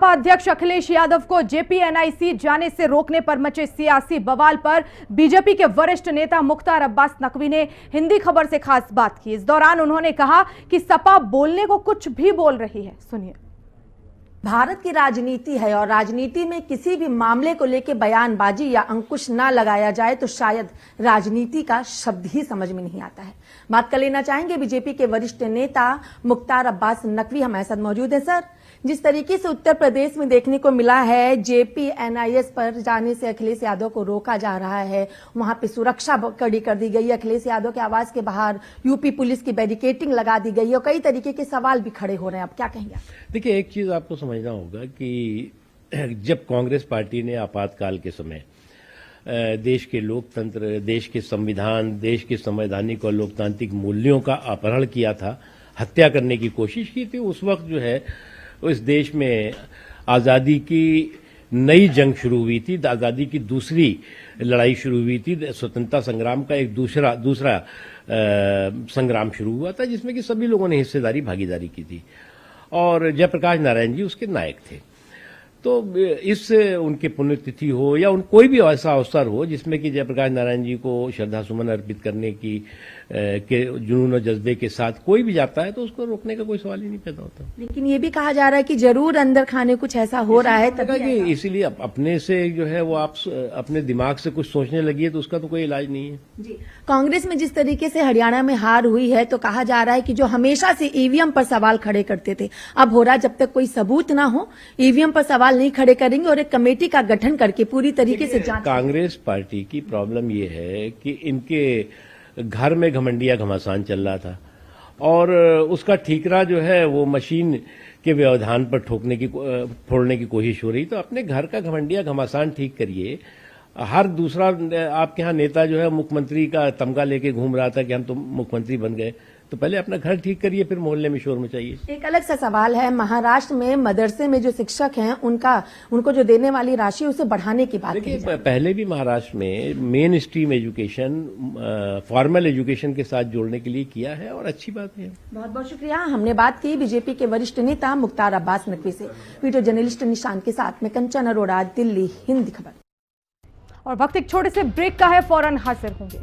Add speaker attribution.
Speaker 1: सपा अध्यक्ष अखिलेश यादव को जेपीएनआईसी जाने से रोकने पर मचे सियासी बवाल पर बीजेपी के वरिष्ठ नेता मुख्तार अब्बास नकवी ने हिंदी खबर से खास बात की। इस दौरान उन्होंने कहा कि सपा बोलने को कुछ भी बोल रही है। सुनिए।
Speaker 2: भारत की राजनीति है और राजनीति में किसी भी मामले को लेकर बयानबाजी या अंकुश ना लगाया जाए तो शायद राजनीति का शब्द ही समझ में नहीं आता है। बात कर लेना चाहेंगे बीजेपी के वरिष्ठ नेता मुख्तार अब्बास नकवी हमारे साथ मौजूद है। सर, जिस तरीके से उत्तर प्रदेश में देखने को मिला है, जेपीएनआईएस पर जाने से अखिलेश यादव को रोका जा रहा है, वहां पे सुरक्षा कड़ी कर दी गई है, अखिलेश यादव के आवास के बाहर यूपी पुलिस की बैरिकेडिंग लगा दी गई है और कई तरीके के सवाल भी खड़े हो रहे हैं। अब क्या कहेंगे?
Speaker 3: देखिए, एक चीज आपको समझना होगा कि जब कांग्रेस पार्टी ने आपातकाल के समय देश के लोकतंत्र, देश के संविधान, देश के संवैधानिक और लोकतांत्रिक मूल्यों का अपहरण किया था, हत्या करने की कोशिश की थी, उस वक्त जो है इस देश में आज़ादी की नई जंग शुरू हुई थी, आज़ादी की दूसरी लड़ाई शुरू हुई थी, स्वतंत्रता संग्राम का एक दूसरा संग्राम शुरू हुआ था, जिसमें कि सभी लोगों ने हिस्सेदारी भागीदारी की थी और जयप्रकाश नारायण जी उसके नायक थे। तो इस उनकी पुण्यतिथि हो या कोई भी ऐसा अवसर हो जिसमें कि जयप्रकाश नारायण जी को श्रद्धा सुमन अर्पित करने की के जुनून और जज्बे के साथ कोई भी जाता है तो उसको रोकने का कोई सवाल ही नहीं पैदा होता।
Speaker 2: लेकिन ये भी कहा जा रहा है कि जरूर अंदर खाने कुछ ऐसा हो रहा है, तभी
Speaker 3: इसीलिए अपने से जो है वो आप अपने दिमाग से कुछ सोचने लगी तो उसका तो कोई इलाज नहीं है।
Speaker 2: जी, कांग्रेस में जिस तरीके से हरियाणा में हार हुई है तो कहा जा रहा है कि जो हमेशा से ईवीएम पर सवाल खड़े करते थे, अब हो रहा जब तक कोई सबूत ना हो ईवीएम पर सवाल नहीं खड़े करेंगे और एक कमेटी का गठन करके पूरी तरीके से जांच।
Speaker 3: कांग्रेस पार्टी की प्रॉब्लम ये है कि इनके घर में घमंडिया घमासान चल रहा था और उसका ठीकरा जो है वो मशीन के व्यवधान पर फोड़ने की कोशिश हो रही। तो अपने घर का घमंडिया घमासान ठीक करिए। हर दूसरा आपके यहाँ नेता जो है मुख्यमंत्री का तमगा लेके घूम रहा था कि हम तो मुख्यमंत्री बन गए, तो पहले अपना घर ठीक करिए, फिर मोहल्ले में शोर मचाइए।
Speaker 2: एक अलग सा सवाल है, महाराष्ट्र में मदरसे में जो शिक्षक हैं उनको जो देने वाली राशि उसे बढ़ाने की बात
Speaker 3: देखिए, पहले भी महाराष्ट्र में main stream education formal education के साथ जोड़ने के लिए किया है और अच्छी बात है।
Speaker 2: बहुत बहुत शुक्रिया। हमने बात की बीजेपी के वरिष्ठ नेता मुख्तार अब्बास नकवी से। वीडियो जर्नलिस्ट निशांत के साथ में कंचन अरोड़ा, दिल्ली, हिंदी खबर।
Speaker 1: और वक्त एक छोटे से ब्रेक का है, फौरन हाजिर होंगे।